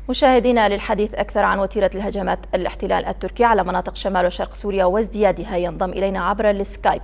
مشاهدينا، للحديث أكثر عن وتيرة الهجمات الاحتلال التركي على مناطق شمال وشرق سوريا وازديادها ينضم إلينا عبر السكايب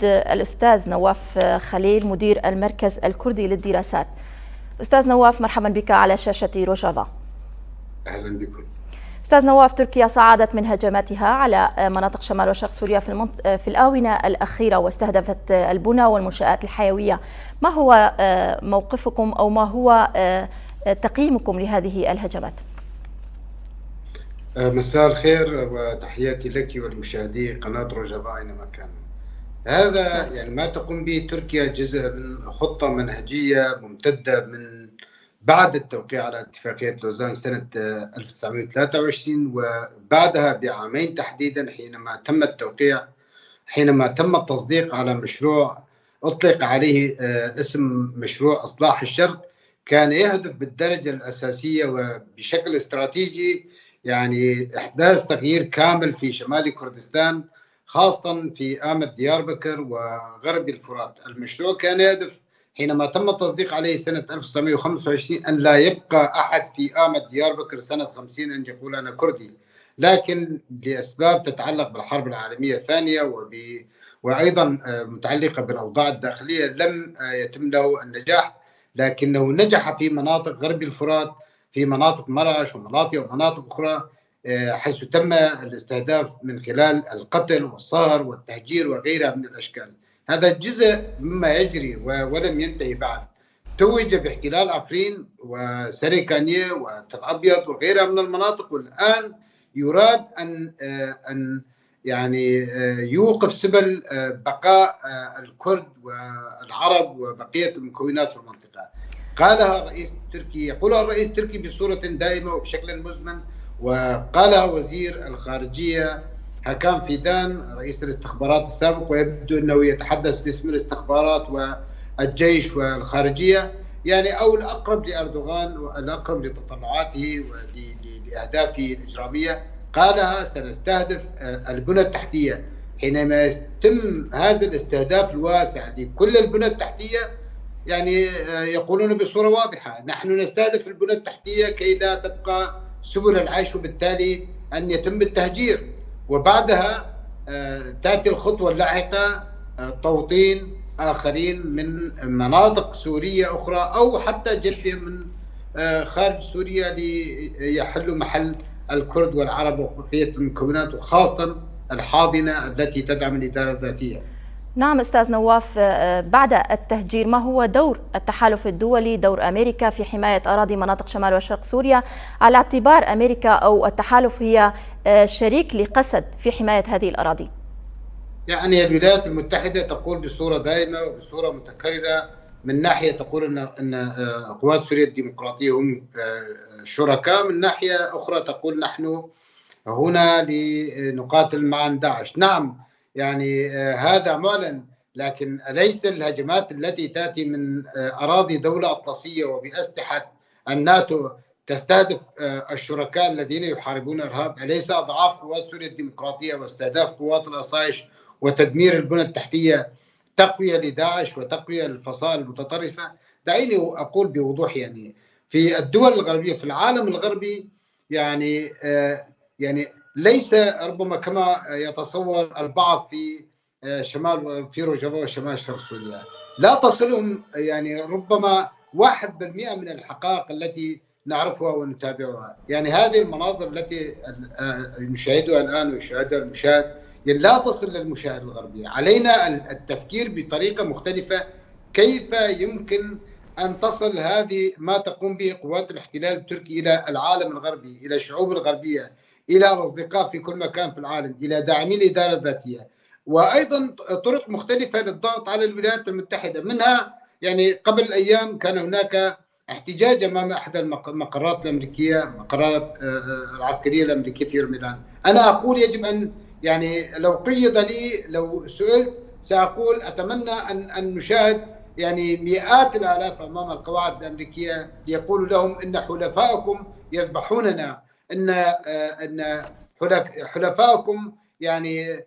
الأستاذ نواف خليل، مدير المركز الكردي للدراسات. أستاذ نواف، مرحبا بك على شاشة روجافا. أهلا بكم. أستاذ نواف، تركيا صعدت من هجماتها على مناطق شمال وشرق سوريا في الآونة الأخيرة واستهدفت البنى والمنشآت الحيوية. ما هو موقفكم أو ما هو تقييمكم لهذه الهجمات؟ مساء الخير وتحياتي لك ولمشاهدي قناة روجافا أينما كانوا. هذا يعني ما تقوم به تركيا جزء من خطة منهجية ممتدة من بعد التوقيع على اتفاقية لوزان سنة 1923 وبعدها بعامين تحديدا حينما تم التصديق على مشروع أطلق عليه اسم مشروع إصلاح الشرق، كان يهدف بالدرجة الأساسية وبشكل استراتيجي يعني إحداث تغيير كامل في شمال كردستان، خاصة في آمة ديار بكر وغرب الفرات. المشروع كان يهدف حينما تم التصديق عليه سنة 1925 أن لا يبقى أحد في آمة ديار بكر سنة 50 أن يقول أنا كردي، لكن لأسباب تتعلق بالحرب العالمية الثانية وأيضا متعلقة بالأوضاع الداخلية لم يتم له النجاح، لكنه نجح في مناطق غرب الفرات، في مناطق مرش ومناطق أخرى، حيث تم الاستهداف من خلال القتل والصهر والتهجير وغيرها من الأشكال. هذا جزء مما يجري ولم ينتهي بعد. توج باحتلال عفرين وسريكانية وتل أبيض وغيرها من المناطق، والآن يراد أن يعني يوقف سبل بقاء الكرد والعرب وبقية المكونات في المنطقة. قالها الرئيس التركي، يقولها الرئيس التركي بصورة دائمة وبشكل مزمن، وقالها وزير الخارجية هاكان فيدان رئيس الاستخبارات السابق، ويبدو أنه يتحدث باسم الاستخبارات والجيش والخارجية، يعني أو الأقرب لأردوغان والأقرب لتطلعاته ولأهدافه الإجرامية. قالها سنستهدف البنى التحتية. حينما يتم هذا الاستهداف الواسع لكل البنى التحتية، يعني يقولون بصورة واضحة نحن نستهدف البنى التحتية كي لا تبقى سبل العيش، وبالتالي أن يتم التهجير، وبعدها تأتي الخطوة اللاحقة توطين آخرين من مناطق سورية أخرى أو حتى جلبهم من خارج سوريا ليحلوا محل الكرد والعرب وبقية المكونات، وخاصة الحاضنة التي تدعم الإدارة الذاتية. نعم أستاذ نواف، بعد التهجير ما هو دور التحالف الدولي، دور أمريكا في حماية أراضي مناطق شمال وشرق سوريا، على اعتبار أمريكا أو التحالف هي شريك لقسد في حماية هذه الأراضي؟ يعني الولايات المتحدة تقول بصورة دائمة وبصورة متكررة، من ناحية تقول أن قوات سوريا الديمقراطية هم شركاء، من ناحية أخرى تقول نحن هنا لنقاتل مع داعش. نعم، يعني هذا معلن، لكن أليس الهجمات التي تأتي من أراضي دولة أطلسية وبأسلحة الناتو تستهدف الشركاء الذين يحاربون الإرهاب؟ أليس أضعاف قوات سوريا الديمقراطية واستهداف قوات الأصايش وتدمير البنى التحتية تقوية لداعش وتقوية للفصائل المتطرفة؟ دعيني أقول بوضوح، يعني في الدول الغربية في العالم الغربي يعني ليس ربما كما يتصور البعض في شمال في روجافا وشمال شرق سوريا، لا تصلهم يعني ربما 1% من الحقائق التي نعرفها ونتابعها. يعني هذه المناظر التي نشاهدها الآن ويشاهدها المشاهد يعني لا تصل للمشاهد الغربي. علينا التفكير بطريقة مختلفة، كيف يمكن أن تصل هذه ما تقوم به قوات الاحتلال التركي إلى العالم الغربي، إلى الشعوب الغربية، إلى الأصدقاء في كل مكان في العالم، إلى داعمي الإدارة الذاتية، وأيضا طرق مختلفة للضغط على الولايات المتحدة. منها يعني قبل أيام كان هناك احتجاج أمام أحد المقرات الأمريكية، مقرات العسكرية الأمريكية في يرملان. أنا أقول يجب أن يعني لو قيد لي، لو سئلت سأقول أتمنى أن نشاهد يعني مئات الآلاف أمام القواعد الأمريكية يقولوا لهم إن حلفائكم يذبحوننا، إن حلفائكم يعني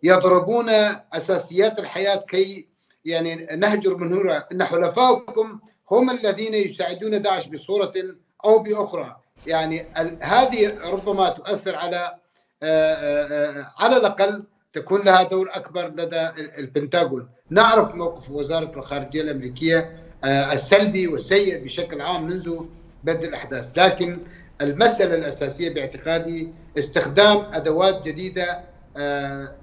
يضربون أساسيات الحياة كي يعني نهجر من هنا، إن حلفائكم هم الذين يساعدون داعش بصورة أو بأخرى. يعني هذه ربما تؤثر على الأقل تكون لها دور أكبر لدى البنتاغون. نعرف موقف وزارة الخارجية الأمريكية السلبي والسيء بشكل عام منذ بدء الأحداث، لكن المسألة الأساسية باعتقادي استخدام أدوات جديدة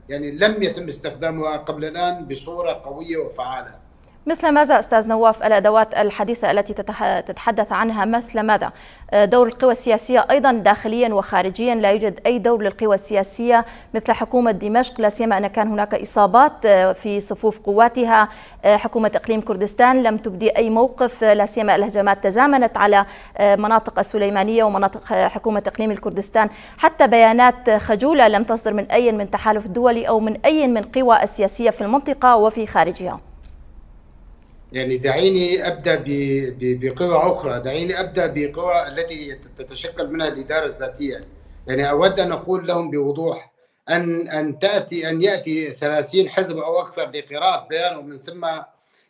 يعني لم يتم استخدامها قبل الآن بصورة قوية وفعالة. مثل ماذا أستاذ نواف الأدوات الحديثة التي تتحدث عنها؟ مثل ماذا؟ دور القوى السياسية أيضا داخليا وخارجيا، لا يوجد أي دور للقوى السياسية مثل حكومة دمشق، لا سيما أن كان هناك إصابات في صفوف قواتها. حكومة إقليم كردستان لم تبدي أي موقف، لا سيما الهجمات تزامنت على مناطق السليمانية ومناطق حكومة إقليم الكردستان. حتى بيانات خجولة لم تصدر من أي من تحالف دولي أو من أي من قوى السياسية في المنطقة وفي خارجها. يعني دعيني أبدأ بقوى أخرى، دعيني أبدأ بقوى التي تتشكل منها الإدارة الذاتية. يعني أود أن أقول لهم بوضوح أن يأتي 30 حزب أو أكثر لقراءة بيان ومن ثم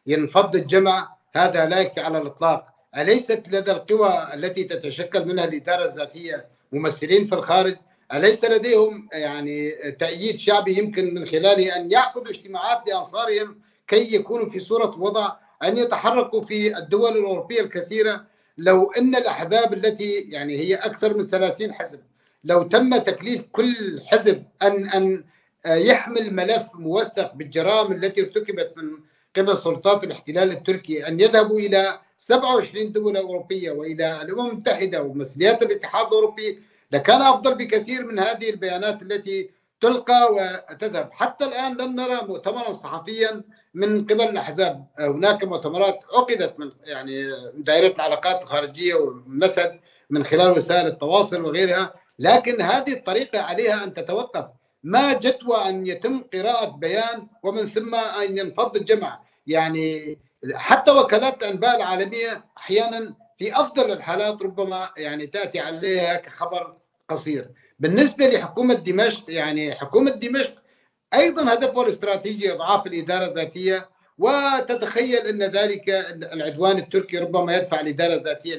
ينفض الجمع، هذا لا يكفي على الإطلاق. أليست لدى القوى التي تتشكل منها الإدارة الذاتية ممثلين في الخارج؟ أليس لديهم يعني تأييد شعبي يمكن من خلاله أن يعقدوا اجتماعات لأنصارهم كي يكونوا في صورة وضع أن يتحركوا في الدول الأوروبية الكثيرة؟ لو أن الأحزاب التي يعني هي أكثر من 30 حزب، لو تم تكليف كل حزب أن يحمل ملف موثق بالجرائم التي ارتكبت من قبل سلطات الاحتلال التركي، أن يذهبوا إلى 27 دولة أوروبية وإلى الأمم المتحدة ومسؤوليات الاتحاد الأوروبي، لكان أفضل بكثير من هذه البيانات التي تلقى وتذهب. حتى الآن لم نرى مؤتمرا صحفيا من قبل الأحزاب. هناك مؤتمرات عقدت من يعني دائرة العلاقات الخارجية والمسد من خلال وسائل التواصل وغيرها، لكن هذه الطريقة عليها أن تتوقف. ما جدوى أن يتم قراءة بيان ومن ثم أن ينفض الجمع. يعني حتى وكالات الأنباء العالمية أحيانا في أفضل الحالات ربما يعني تأتي عليها كخبر قصير. بالنسبة لحكومة دمشق، يعني حكومة دمشق أيضا هدفها الاستراتيجي إضعاف الإدارة الذاتية، وتتخيل أن ذلك العدوان التركي ربما يدفع الإدارة الذاتية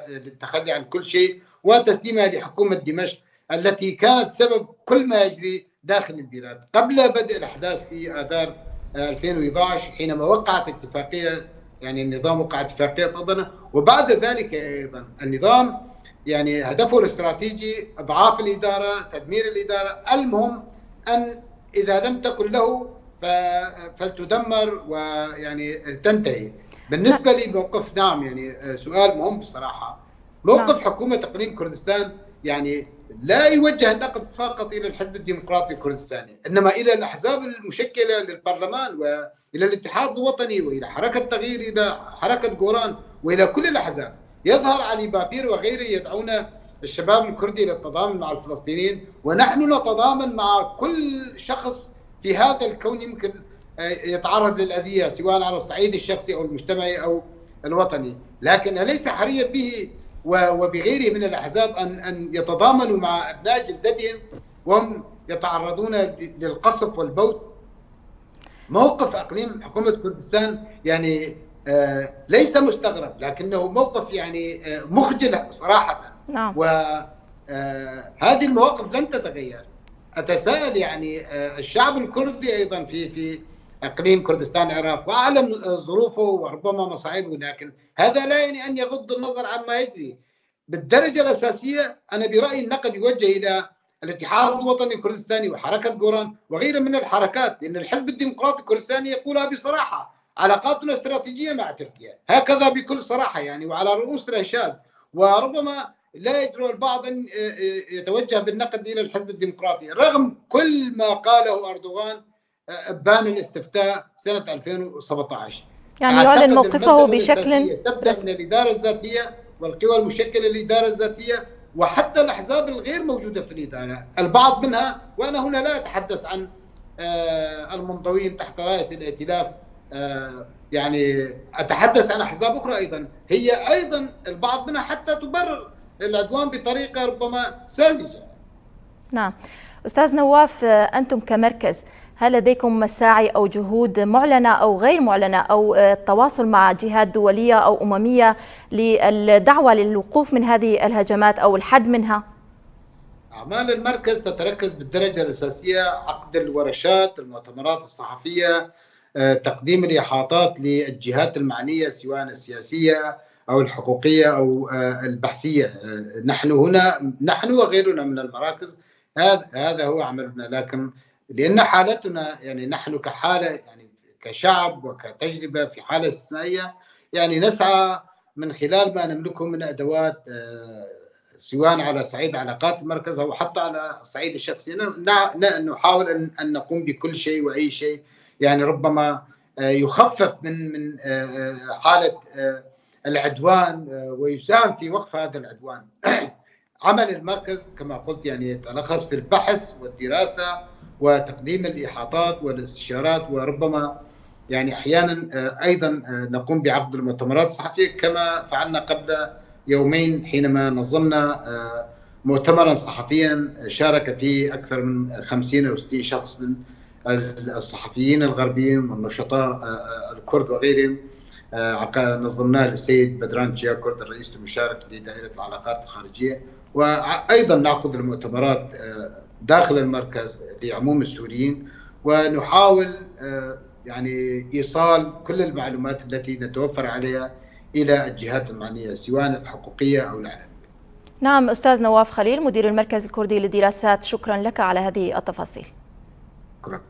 للتخلي عن كل شيء وتسليمها لحكومة دمشق التي كانت سبب كل ما يجري داخل البلاد. قبل بدء الأحداث في آذار 2011 حينما وقعت اتفاقية، يعني النظام وقع اتفاقية طنطا، وبعد ذلك أيضا النظام يعني هدفه الاستراتيجي إضعاف الإدارة، تدمير الإدارة. المهم أن إذا لم تكن له فلتدمر ويعني تنتهي. بالنسبة لي موقف نعم يعني سؤال مهم بصراحة. موقف حكومة إقليم كردستان يعني لا يوجه النقد فقط إلى الحزب الديمقراطي الكردستاني، إنما إلى الأحزاب المشكلة للبرلمان وإلى الاتحاد الوطني وإلى حركة تغيير، إلى حركة جوران وإلى كل الأحزاب. يظهر علي بابير وغيره يدعون الشباب الكردي للتضامن مع الفلسطينيين، ونحن نتضامن مع كل شخص في هذا الكون يمكن يتعرض للأذية سواء على الصعيد الشخصي أو المجتمعي أو الوطني. لكن أليس حريا به وبغيره من الأحزاب أن يتضامنوا مع أبناء جلدتهم وهم يتعرضون للقصف والبوت؟ موقف أقليم حكومة كردستان يعني ليس مستغرب، لكنه موقف يعني مخجل صراحة. نعم. وهذه المواقف لن تتغير. أتساءل يعني الشعب الكردي أيضا في أقليم كردستان العراق وأعلم ظروفه وربما مصاعبه، لكن هذا لا يعني أن يغض النظر عما يجري. بالدرجة الأساسية أنا برأيي النقد يوجه إلى الاتحاد الوطني الكردستاني وحركة جوران وغيرها من الحركات، لأن الحزب الديمقراطي الكردستاني يقولها بصراحة: علاقاتنا استراتيجية مع تركيا، هكذا بكل صراحة يعني وعلى رؤوس الأشهاد. وربما لا يجرؤ البعض أن يتوجه بالنقد إلى الحزب الديمقراطي رغم كل ما قاله أردوغان أبان الاستفتاء سنة 2017. يعني يعلن موقفه بشكل تبدأ من الإدارة الذاتية والقوى المشكلة للإدارة الذاتية وحتى الأحزاب الغير موجودة في الإدارة، البعض منها، وأنا هنا لا أتحدث عن المنضوين تحت راية الائتلاف، يعني أتحدث عن أحزاب أخرى أيضا هي أيضا البعض منها حتى تبرر العدوان بطريقة ربما ساذجة. نعم. أستاذ نواف، أنتم كمركز هل لديكم مساعي أو جهود معلنة أو غير معلنة أو التواصل مع جهات دولية أو أممية للدعوة للوقوف من هذه الهجمات أو الحد منها؟ أعمال المركز تتركز بالدرجة الأساسية عقد الورشات، المؤتمرات الصحفية، تقديم الإحاطات للجهات المعنية سواء السياسية أو الحقوقية أو البحثية. نحن وغيرنا من المراكز هذا هو عملنا، لكن لأن حالتنا يعني نحن كحالة يعني كشعب وكتجربة في حالة استثنائية، يعني نسعى من خلال ما نملكه من أدوات سواء على صعيد علاقات المركز أو حتى على الصعيد الشخصي، نحاول أن نقوم بكل شيء وأي شيء يعني ربما يخفف من حالة العدوان ويساهم في وقف هذا العدوان. عمل المركز كما قلت يعني يتلخص في البحث والدراسة وتقديم الإحاطات والاستشارات، وربما يعني أحيانا أيضا نقوم بعقد المؤتمرات الصحفية كما فعلنا قبل يومين حينما نظمنا مؤتمرا صحفيا شارك فيه أكثر من 50 أو 60 شخص من الصحفيين الغربيين والنشطاء الكرد وغيرهم. نظمناه للسيد بدران جياكورد الرئيس المشارك لدائرة العلاقات الخارجية، وأيضا نعقد المؤتمرات داخل المركز لعموم السوريين، ونحاول يعني إيصال كل المعلومات التي نتوفر عليها إلى الجهات المعنية سواء الحقوقية أو الإعلامية. نعم، أستاذ نواف خليل مدير المركز الكردي للدراسات، شكرا لك على هذه التفاصيل. شكرا.